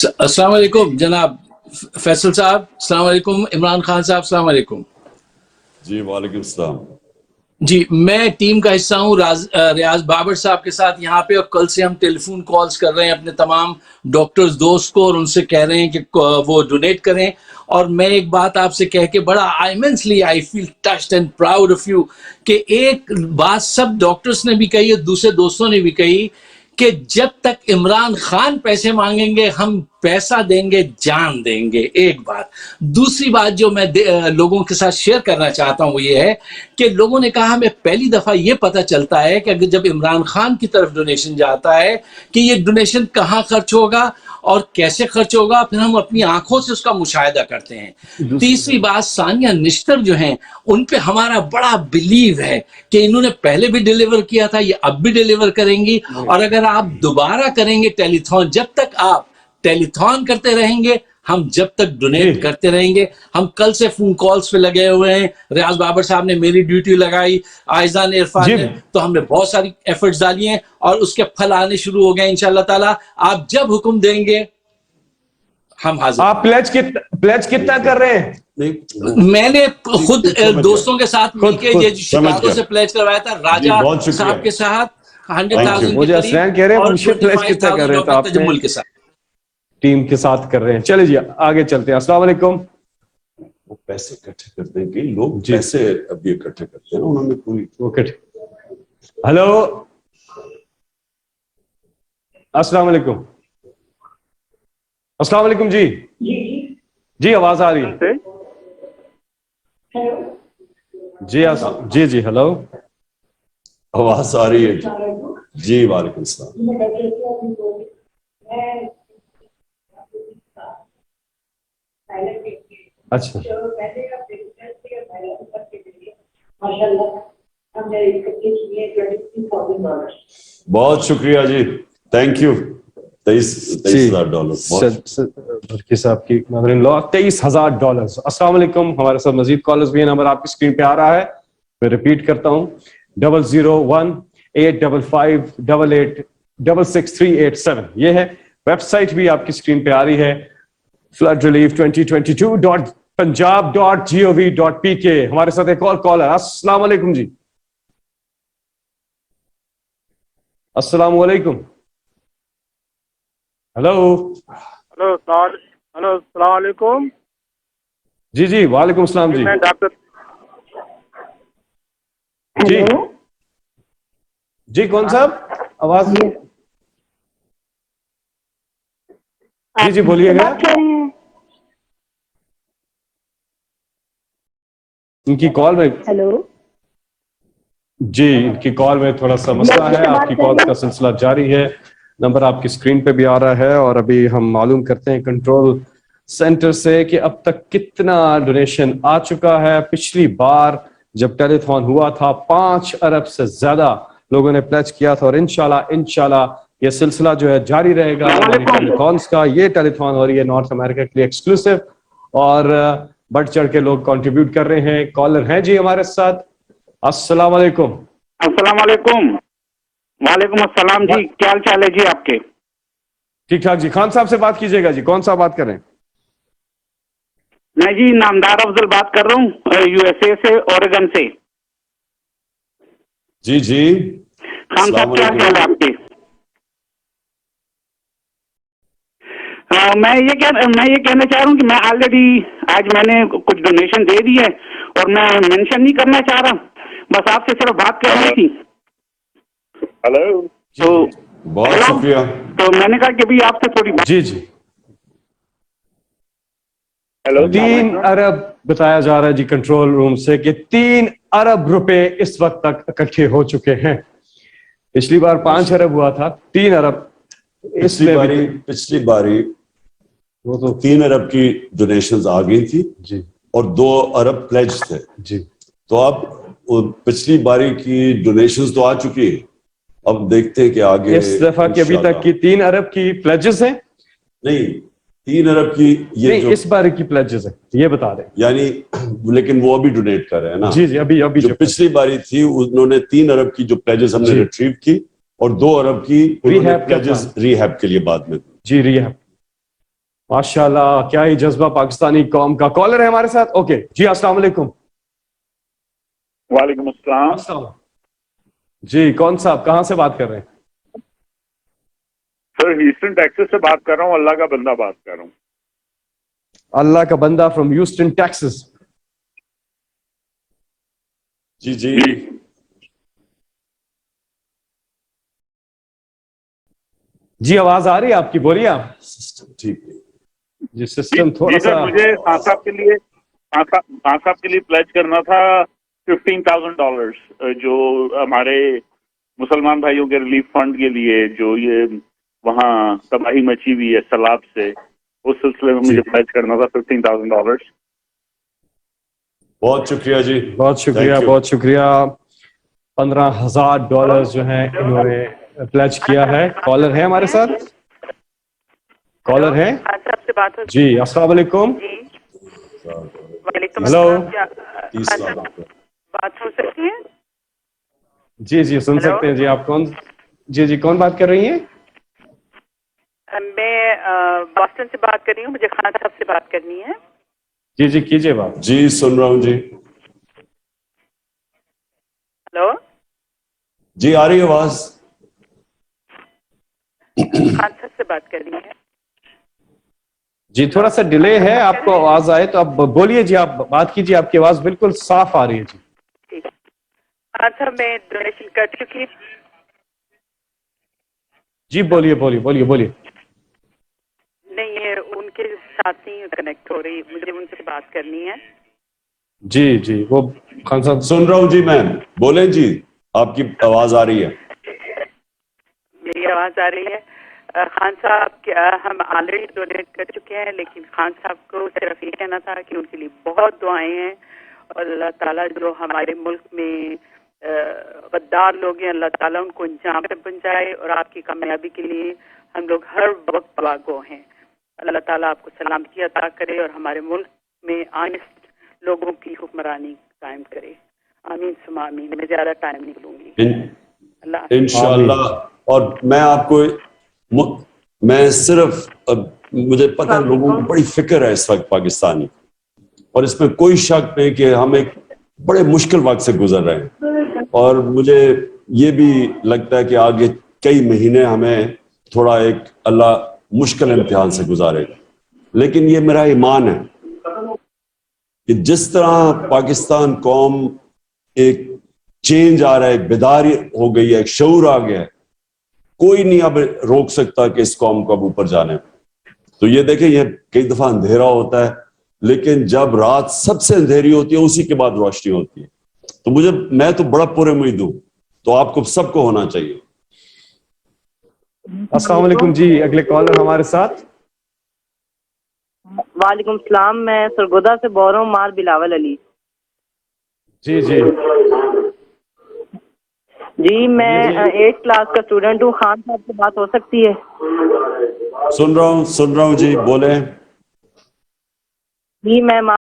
अस्सलाम वालेकुम जनाब फैसल साहब, अस्सलाम वालेकुम इमरान खान साहब, अस्सलाम वालेकुम। जी वालेकुम सलाम। जी, मैं टीम का हिस्सा हूँ रियाज बाबर साहब के साथ यहाँ पे, और कल से हम टेलीफोन कॉल्स कर रहे हैं अपने तमाम डॉक्टर्स दोस्त को, और उनसे कह रहे हैं कि वो डोनेट करें। और मैं एक बात आपसे कह के बड़ा immensely I feel touched and proud of you कि एक बात सब डॉक्टर्स ने भी कही और दूसरे दोस्तों ने भी कही कि जब तक इमरान खान पैसे मांगेंगे हम पैसा देंगे, जान देंगे। एक बात। दूसरी बात जो मैं लोगों के साथ शेयर करना चाहता हूं वो ये है कि लोगों ने कहा हमें पहली दफा ये पता चलता है कि अगर जब इमरान खान की तरफ डोनेशन जाता है कि ये डोनेशन कहाँ खर्च होगा और कैसे खर्च होगा, फिर हम अपनी आंखों से उसका मुशाहिदा करते हैं। तीसरी बात, सानिया निश्तर जो हैं उन पे हमारा बड़ा बिलीव है कि इन्होंने पहले भी डिलीवर किया था, ये अब भी डिलीवर करेंगी। और अगर आप दोबारा करेंगे टेलीथॉन, जब तक आप टेलीथॉन करते रहेंगे हम जब तक डोनेट करते रहेंगे। हम कल से फोन कॉल्स पे लगे हुए हैं। रियाज बाबर साहब ने मेरी ड्यूटी लगाई, आयजा ने, इरफान ने, तो हमने बहुत सारी एफर्ट्स डाली हैं और उसके फल आने शुरू हो गए इंशाल्लाह ताला। आप जब हुक्म देंगे हम हाजिर। आप प्लेज कितना कर रहे हैं? मैंने खुद दोस्तों के साथ मिलकर शिकागो से प्लेज करवाया था, राजा साहब के साथ 100,000 मुझे असलैन कह रहे हैं मुझे प्लेज कितना कर रहे हैं, तो आप तजम्मुल के साथ टीम के साथ कर रहे हैं। चलिए जी आगे चलते हैं। अस्सलाम वालेकुम। वो पैसे इकट्ठे करते हैं कि लोग पैसे अभी इकट्ठे करते हैं, उन्होंने पूरी हेलो अस्सलाम वालेकुम। अस्सलाम वालेकुम जी। जी आवाज आ रही है जी? जी जी हेलो, आवाज आ रही है जी। वालेकुम सलाम। अच्छा बहुत शुक्रिया जी, थैंक यू। $23,000 भरकी साहब की मदर इन लॉ, $23,000। अस्सलाम वालेकुम। हमारे साथ मजीद कॉलर्स भी हैं, नंबर आपकी स्क्रीन पे आ रहा है, मैं रिपीट करता हूँ 001-855-88-66-387। ये है। वेबसाइट भी आपकी स्क्रीन पे आ रही है, floodrelief2022.punjab.gov.pk। हमारे साथ एक और कॉल है। अस्सलाम वालेकुम जी। अस्सलाम वालेकुम। हेलो हेलो अस्सलाम वालेकुम। जी जी वालेकुम सलाम जी। मैं डॉक्टर जी जी कौन साहब? आवाज जी जी बोलिएगा। इनकी कॉल में हेलो जी, इनकी कॉल में थोड़ा सा मसला है। आपकी कॉल का सिलसिला जारी है, नंबर आपकी स्क्रीन पे भी आ रहा है। और अभी हम मालूम करते हैं कंट्रोल सेंटर से कि अब तक कितना डोनेशन आ चुका है। पिछली बार जब टेलीथॉन हुआ था 5 अरब से ज्यादा लोगों ने प्लेज किया था, और इंशाल्लाह ये सिलसिला जो है जारी रहेगा हमारी टेलीथॉन्स का। ये टेलीथॉन हो रही है नॉर्थ अमेरिका के लिए एक्सक्लूसिव, और बढ़ चढ़ के लोग कंट्रीब्यूट कर रहे हैं। कॉलर हैं जी हमारे साथ। अस्सलाम वालेकुम। अस्सलाम वालेकुम। वालेकुम अस्सलाम जी, क्या हाल चाल है जी आपके? ठीक ठाक जी। खान साहब से बात कीजिएगा जी। कौन सा बात कर रहे हैं? मैं जी नामदार अफजल बात कर रहा हूँ, यूएसए से, ओरेगन से। जी जी खान साहब क्या हाल चाल है आपके? मैं ये कहना चाह रहा हूँ कि मैं ऑलरेडी आज मैंने कुछ डोनेशन दे दी है, और मैं मेंशन नहीं करना चाह रहा, बस आपसे सिर्फ बात करनी थी। हेलो तो बहुत शुक्रिया। तो मैंने कहा कि भी आपसे थोड़ी जी जी। हेलो 3 अरब बताया जा रहा है जी कंट्रोल रूम से कि 3 अरब रुपए इस वक्त तक इकट्ठे हो चुके हैं। पिछली बार 5 अरब हुआ था, 3 अरब पिछली बारी वो तो 3 अरब की डोनेशंस आ गई थी जी, और 2 अरब प्लेज थे जी। तो अब पिछली बारी की डोनेशंस तो आ चुकी है, अब देखते हैं कि आगे इस दफा की अभी तक की 3 अरब की प्लेजेस हैं। नहीं, 3 अरब की ये नहीं, जो इस बार की प्लेजेस है ये बता दें यानी, लेकिन वो अभी डोनेट कर रहे हैं ना। जी जी अभी जो पिछली बारी थी उन्होंने 3 अरब की जो प्लेजेस हमने रिट्रीव की, और 2 अरब की प्लेजेस रिहैब के लिए बाद में जी रिहैब माशाल्लाह, क्या ही जज्बा पाकिस्तानी कौम का। कॉलर है हमारे साथ। ओके जी, अस्सलाम वालेकुम। वालेकुम अस्सलाम। अस्सलाम। जी, कौन साहब, कहाँ से बात कर रहे हैं? सर ह्यूस्टन टेक्सास से बात कर रहा हूँ, अल्लाह का बंदा बात कर रहा हूँ। अल्लाह का बंदा फ्रॉम ह्यूस्टन टेक्सास। जी जी जी, आवाज आ रही है आपकी, बोलिए आप। सिस्टम ठीक है। जी, सिस्टम थोड़ा जी सर, सा। मुझे खान साहब के लिए प्लेज करना था $15,000 जो हमारे मुसलमान भाइयों के रिलीफ फंड के लिए, जो ये वहाँ तबाही मची हुई है सैलाब से, उस सिलसिले में मुझे प्लेज करना था $15,000। बहुत शुक्रिया जी, बहुत शुक्रिया, Thank you. बहुत शुक्रिया। $15,000 जो है इन्होंने प्लेज किया है। कॉलर है हमारे साथ, कॉलर है खान साहब से बात हो जी। अस्सलाम वालेकुम। जी, वालेकुम हेलो। अस्सलाम। क्या 30 खान लाख साहब रुपए। बात हो सकती है? जी जी, सुन हेलो। सकते हैं जी। आप कौन? जी जी, कौन बात कर रही हैं? मैं बॉस्टन से बात कर रही हूँ, मुझे खान साहब से बात करनी है। जी जी, कीजिए बात। जी सुन रहा हूँ जी। हेलो, जी आ रही है आवाज। खान साहब से बात करनी है। जी, थोड़ा सा डिले है, आपको आवाज आए तो आप बोलिए जी, आप बात कीजिए, आपकी आवाज बिल्कुल साफ आ रही है जी। ठीक, खान साहब मैं डोनेशन कर चुकी। जी बोलिए बोलिए बोलिए बोलिए। नहीं, ये उनके साथ नहीं कनेक्ट हो रही, मुझे उनसे बात करनी है। जी जी, वो खान साहब। सुन रहा हूँ जी मैम, बोले जी, आपकी आवाज आ रही है। मेरी आवाज आ रही है। खान साहब, क्या हम ऑलरेडी डोनेट कर चुके हैं, लेकिन खान साहब को सिर्फ ये कहना था कि उनके लिए बहुत दुआएं हैं, और अल्लाह ताला जो हमारे मुल्क में गद्दार लोग हैं, अल्लाह ताला उनको अंजाम पे पहुंचाए, और आपकी कामयाबी के लिए हम लोग हर वक्त दुआगो हैं। अल्लाह ताला आपको सलामती अता करे और हमारे मुल्क में ऑनेस्ट लोगों की हुक्मरानी कायम करे। आमीन सुमा आमीन। मैं ज्यादा टाइम नहीं लूंगी। अल्लाह इंशाअल्लाह। और मैं सिर्फ मुझे पता है लोगों को बड़ी फिक्र है इस वक्त पाकिस्तानी, और इसमें कोई शक नहीं कि हम एक बड़े मुश्किल वक्त से गुजर रहे हैं, और मुझे ये भी लगता है कि आगे कई महीने हमें थोड़ा एक अल्लाह मुश्किल इम्तिहान से गुजारेगा। लेकिन ये मेरा ईमान है कि जिस तरह पाकिस्तान कौम एक चेंज आ रहा है, एक बेदारी हो गई है, एक शऊर आ गया है, कोई नहीं अब रोक सकता कि इस कौम को अब ऊपर जाने। तो ये देखें, ये कई दफा अंधेरा होता है, लेकिन जब रात सबसे अंधेरी होती है उसी के बाद रोशनी होती है। तो मैं तो बड़ा पूरे उम्मीद हूं, तो आपको सबको होना चाहिए। अस्सलाम वालेकुम जी, अगले कॉलर हमारे साथ। वालेकुम सलाम, मैं सरगोदा से बोल रहा हूँ, मार बिलावल अली। जी जी जी, मैं 8th क्लास का स्टूडेंट हूँ। खान साहब से बात हो सकती है? सुन रहा हूँ जी, बोले। जी, मैं